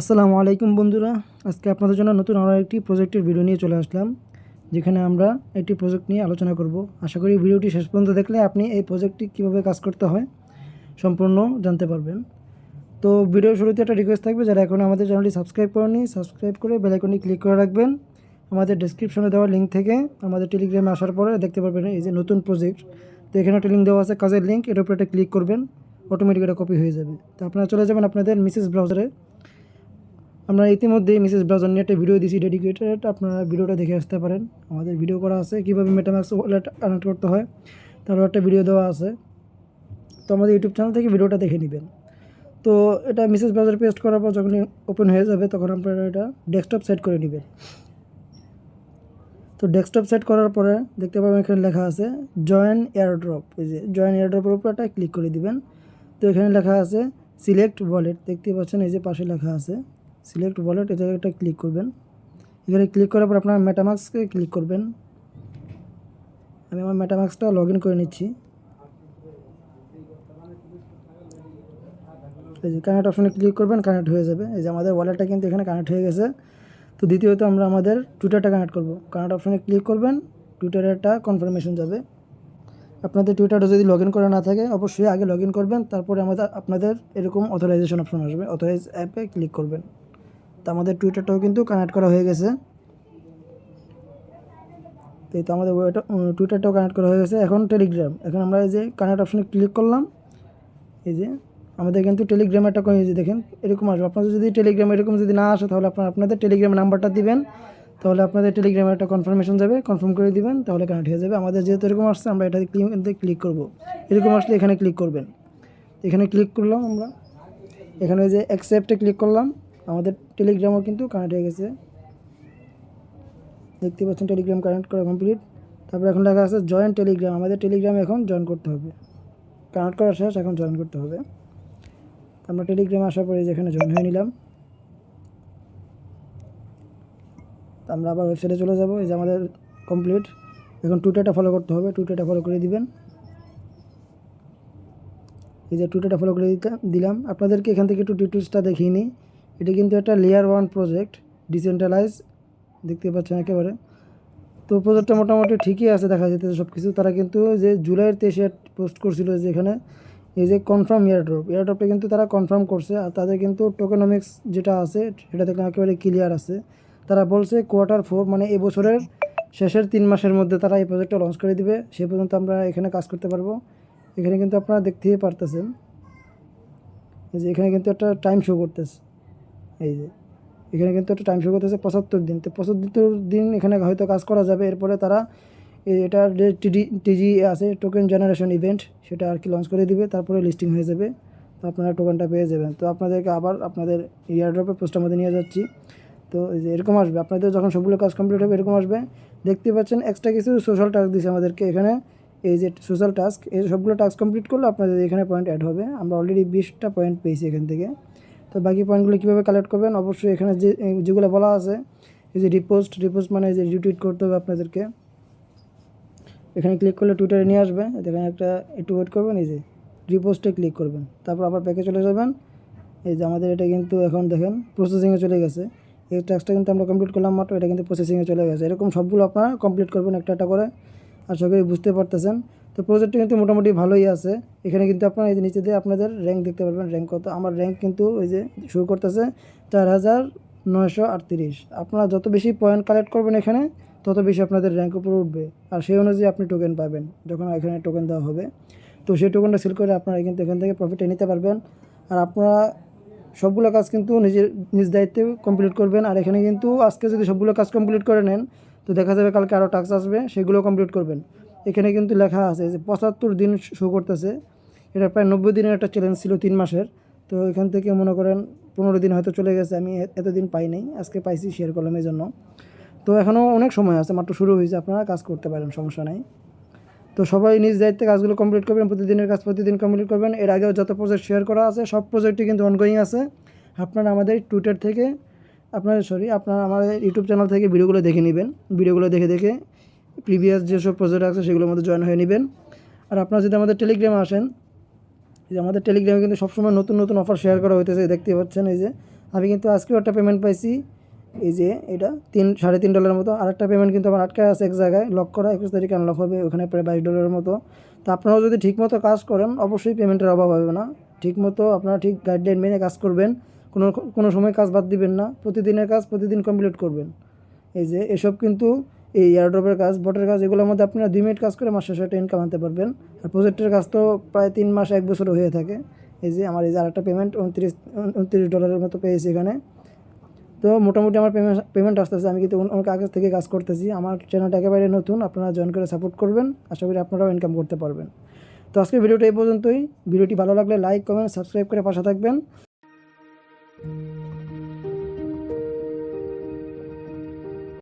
আসসালামু আলাইকুম বন্ধুরা, আজকে আপনাদের জন্য নতুন আরও একটি প্রজেক্টের ভিডিও নিয়ে চলে আসলাম, যেখানে আমরা একটি প্রজেক্ট নিয়ে আলোচনা করব। আশা করি ভিডিওটি শেষ পর্যন্ত দেখলে আপনি এই প্রজেক্টটি কীভাবে কাজ করতে হয় সম্পূর্ণ জানতে পারবেন। তো ভিডিওর শুরুতে একটা রিকোয়েস্ট থাকবে, যারা এখন আমাদের চ্যানেলটি সাবস্ক্রাইব করেনি সাবস্ক্রাইব করে বেল আইকনটি ক্লিক করে রাখবেন। আমাদের ডেসক্রিপশনে দেওয়া লিঙ্ক থেকে আমাদের টেলিগ্রামে আসার পরে দেখতে পারবেন এই যে নতুন প্রজেক্ট। তো এখানে একটা লিঙ্ক দেওয়া আছে, কাজের লিঙ্ক, এর উপরে একটা ক্লিক করবেন, অটোমেটিক এটা কপি হয়ে যাবে। তো আপনারা চলে যাবেন আপনাদের মেসেজ ব্রাউজারে। আমরা ইতিমধ্যেই মেসেজ ব্রাউজার নিয়ে একটা ভিডিও দিয়েছি ডেডিকেটেড, আপনারা ভিডিওটা দেখে আসতে পারেন। আমাদের ভিডিও করা আছে কীভাবে মেটাম্যাক্স ওয়ালেট কানেক্ট করতে হয়, তারও একটা ভিডিও দেওয়া আছে। তো আমাদের ইউটিউব চ্যানেল থেকে ভিডিওটা দেখে নেবেন। তো এটা মেসেজ ব্রাউজার পেস্ট করার পর যখন ওপেন হয়ে যাবে তখন আপনারা এটা ডেস্কটপ সেট করে নেবেন। তো ডেস্কটপ সেট করার পরে দেখতে পাবেন এখানে লেখা আছে জয়েন এয়ারড্রপ। এই যে জয়েন এয়ারড্রপের উপর একটা ক্লিক করে দিবেন। তো এখানে লেখা আছে সিলেক্ট ওয়ালেট, দেখতে পাচ্ছেন এই যে পাশে লেখা আছে সিলেক্ট ওয়ালেট, এটা একটা ক্লিক করবেন। এখানে ক্লিক করার পর আপনার মেটামাক্সকে ক্লিক করবেন। আমি আমার মেটামাক্সটা লগ ইন করে নিচ্ছি। এই যে কানেক্ট অপশনে ক্লিক করবেন, কানেক্ট হয়ে যাবে। এই যে আমাদের ওয়ালেটটা কিন্তু এখানে কানেক্ট হয়ে গেছে। তো দ্বিতীয়ত আমরা আমাদের টুইটারটা কানেক্ট করব। কানেক্ট অপশনে ক্লিক করবেন, টুইটারের একটা কনফার্মেশন যাবে। আপনাদের টুইটারটা যদি লগ ইন করা না থাকে অবশ্যই আগে লগ ইন করবেন, তারপরে আপনাদের এরকম অথরাইজেশন অপশন আসবে, অথরাইজ অ্যাপে ক্লিক করবেন। তো আমাদের টুইটারটাও কিন্তু কানেক্ট করা হয়ে গেছে। তো আমাদের টুইটারটাও কানেক্ট করা হয়ে গেছে। এখন টেলিগ্রাম, এখন আমরা এই যে কানেক্ট অপশনে ক্লিক করলাম, এই যে আমাদের কিন্তু টেলিগ্রাম একটা এই যে দেখেন এরকম আসবে। আপনাদের যদি টেলিগ্রাম এরকম যদি না আসে তাহলে আপনাদের টেলিগ্রাম নাম্বারটা দিবেন, তাহলে আপনাদের টেলিগ্রামে একটা কনফার্মেশন যাবে, কনফার্ম করে দিবেন, তাহলে কানেক্ট হয়ে যাবে। আমাদের যেহেতু এরকম আসছে আমরা এটা ক্লিক করব। এরকম আসলে এখানে ক্লিক করবেন। এখানে ক্লিক করলাম আমরা, এখানে যে অ্যাকসেপ্টে ক্লিক করলাম, আমাদের টেলিগ্রামও কিন্তু কানেক্ট হয়ে গেছে। দেখতে পাচ্ছেন টেলিগ্রাম কানেক্ট করা কমপ্লিট। তারপর এখন লেখা আছে জয়েন টেলিগ্রাম, আমাদের টেলিগ্রামে এখন জয়েন করতে হবে। কানেক্ট করা শেষ, এখন জয়েন করতে হবে। আমরা টেলিগ্রামে আসার পরে যেখানে জয়েন হয়ে নিলাম। আমরা আবার ওয়েবসাইটে চলে যাব। এই যে আমাদের কমপ্লিট। এখন টুইটারটা ফলো করতে হবে, টুইটারটা ফলো করে দিবেন। এই যে টুইটারটা ফলো করে দিলাম। আপনাদেরকে এখান থেকে একটু ডিটেলসটা দেখিয়ে নিই। এটা কিন্তু একটা লেয়ার 1 প্রজেক্ট, ডিসেন্ট্রালাইজ, দেখতে পাচ্ছেন একেবারে। তো প্রজেক্টটা মোটামুটি ঠিকই আছে, দেখা যেতেছে সব কিছু। তারা কিন্তু যে জুলাইয়ের 23-এ পোস্ট করছিল যে এখানে এই যে কনফার্ম এয়ারড্রপটা কিন্তু তারা কনফার্ম করছে। আর তাদের কিন্তু টোকেনমিক্স যেটা আছে সেটা দেখলাম একেবারে ক্লিয়ার আছে। তারা বলছে Q4 মানে এই বছরের শেষের 3 মাসের মধ্যে তারা এই প্রজেক্টটা লঞ্চ করে দিবে। সে পর্যন্ত আমরা এখানে কাজ করতে পারবো। এখানে কিন্তু আপনারা দেখতেই পারতেছেন এই যে এখানে কিন্তু একটা টাইম শো করতেছে। এই যে এখানে কিন্তু একটা টাইম শো করতেছে 75 দিন। তো 75 দিন এখানে হয়তো কাজ করা যাবে। এরপরে তারা এটার যে টিজি আছে টোকেন জেনারেশন ইভেন্ট, সেটা আর কি লঞ্চ করে দিবে, তারপরে লিস্টিং হয়ে যাবে। তো আপনারা টোকেনটা পেয়ে যাবেন। তো আপনাদেরকে আবার আপনাদের এয়ারড্রপের পোস্টের মধ্যে নিয়ে যাচ্ছি। তো এই যে এরকম আসবে, আপনাদের যখন সবগুলো কাজ কমপ্লিট হবে এরকম আসবে। দেখতে পাচ্ছেন এক্সট্রা কিছু সোশ্যাল টাস্ক দিয়েছে আমাদেরকে এখানে। এই যে সোশ্যাল টাস্ক, এই সবগুলো টাস্ক কমপ্লিট করলে আপনাদের এখানে পয়েন্ট অ্যাড হবে। আমরা অলরেডি 20টা পয়েন্ট পেয়েছি এখান থেকে। তো বাকি পয়েন্টগুলো কীভাবে কালেক্ট করবেন, অবশ্যই এখানে যেগুলো বলা আছে এই যে রিপোস্ট মানে যে রিটুইট করতে হবে আপনাদেরকে। এখানে ক্লিক করলে টুইটারে নিয়ে আসবে। এখানে একটু ওয়েট করবেন, এই যে রিপোস্টে ক্লিক করবেন, তারপর আবার ব্যাকে চলে যাবেন। এই যে আমাদের এটা কিন্তু এখন দেখেন প্রসেসিংয়ে চলে গেছে। এই টাস্কটা কিন্তু আমরা কমপ্লিট করলাম মাত্র, এটা কিন্তু প্রসেসিংয়ে চলে গেছে। এরকম সবগুলো আপনারা কমপ্লিট করবেন একটা একটা করে। আশা করি বুঝতে পারতেছেন। তো প্রজেক্টটা কিন্তু মোটামুটি ভালোই আছে। এখানে কিন্তু আপনারা এই যে নিচে দিয়ে আপনাদের র্যাঙ্ক দেখতে পারবেন, র্যাঙ্ক কত। আমার র্যাঙ্ক কিন্তু ওই যে শুরু করতেছে 4938। আপনারা যত বেশি পয়েন্ট কালেক্ট করবেন এখানে তত বেশি আপনাদের র্যাঙ্ক উপরে উঠবে। আর সেই অনুযায়ী আপনি টোকেন পাবেন যখন এখানে টোকেন দেওয়া হবে। তো সেই টোকেনটা সেল করে আপনারা কিন্তু এখান থেকে প্রফিটে নিতে পারবেন। আর আপনারা সবগুলো কাজ কিন্তু নিজ দায়িত্বে কমপ্লিট করবেন। আর এখানে কিন্তু আজকে যদি সবগুলো কাজ কমপ্লিট করে নেন তো দেখা যাবে কালকে আরও টাস্ক আসবে, সেগুলো কমপ্লিট করবেন। এখানে কিন্তু লেখা আছে যে 75 দিন শো করতেছে। এটা প্রায় 90 দিনের একটা চ্যালেঞ্জ ছিল 3 মাসের। তো এখান থেকে মনে করেন 15 দিন হয়তো চলে গেছে, আমি এতদিন পাই নাই, আজকে পাইছি, শেয়ার করলাম এই জন্য। তো এখনও অনেক সময় আছে, মাত্র শুরু হয়েছে, আপনারা কাজ করতে পারেন, সমস্যা নাই। তো সবাই নিজ দায়িত্বে কাজগুলো কমপ্লিট করবেন, প্রতিদিনের কাজ প্রতিদিন কমপ্লিট করবেন। এর আগেও যত প্রজেক্ট শেয়ার করা আছে সব প্রজেক্টই কিন্তু অনগোয়িং আছে। আপনারা আমাদের টুইটার থেকে আপনারা আমাদের ইউটিউব চ্যানেল থেকে ভিডিওগুলো দেখে নেবেন। ভিডিওগুলো দেখে প্রিভিয়াস যেসব প্রজেক্ট আছে সেগুলোর মধ্যে জয়েন হয়ে নেবেন। আর আপনারা যদি আমাদের টেলিগ্রামে আসেন, যে আমাদের টেলিগ্রামে কিন্তু সবসময় নতুন নতুন অফার শেয়ার করা হইতেছে, দেখতে পাচ্ছেন। এই যে আমি কিন্তু আজকেও একটা পেমেন্ট পাইছি, এই যে এটা $3.5 মতো। আরেকটা পেমেন্ট কিন্তু আমার আটকে আছে এক জায়গায়, লক করা, 21 তারিখে আনলক হবে, ওখানে প্রায় $22 মতো। তো আপনারাও যদি ঠিকমতো কাজ করেন অবশ্যই পেমেন্টের অভাব হবে না। ঠিকমতো আপনারা ঠিক গাইডলাইন মেনে কাজ করবেন, কোনো সময় কাজ বাদ দিবেন না, প্রতিদিনের কাজ প্রতিদিন কমপ্লিট করবেন। এই যে এসব কিন্তু এই এয়ারড্রপের কাজ, বটের কাজ, এগুলোর মধ্যে আপনারা 2 মিনিট কাজ করে মাস শেষে একটা ইনকাম আনতে পারবেন। আর প্রজেক্টের কাজ তো প্রায় 3 মাস 1 বছরও হয়ে থাকে। এই যে আমার এই যে আরেকটা পেমেন্ট $29 মতো পেয়েছি এখানে। তো মোটামুটি আমার পেমেন্ট আসতেছে, আমি কিন্তু অনেক আগে থেকে কাজ করতেছি। আমার চ্যানেলটা একেবারে নতুন, আপনারা জয়েন করে সাপোর্ট করবেন, আশা করি আপনারাও ইনকাম করতে পারবেন। তো আজকের ভিডিওটা এই পর্যন্তই। ভিডিওটি ভালো লাগলে লাইক, কমেন্ট, সাবস্ক্রাইব করে পাশে থাকবেন।